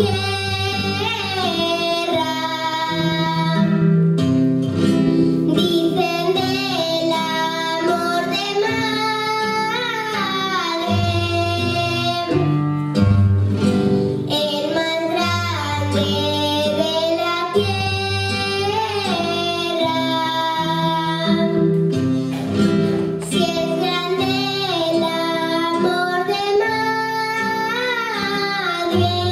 tierra. Dicen del amor de madre, el más grande de la tierra. Si es grande el amor de madre,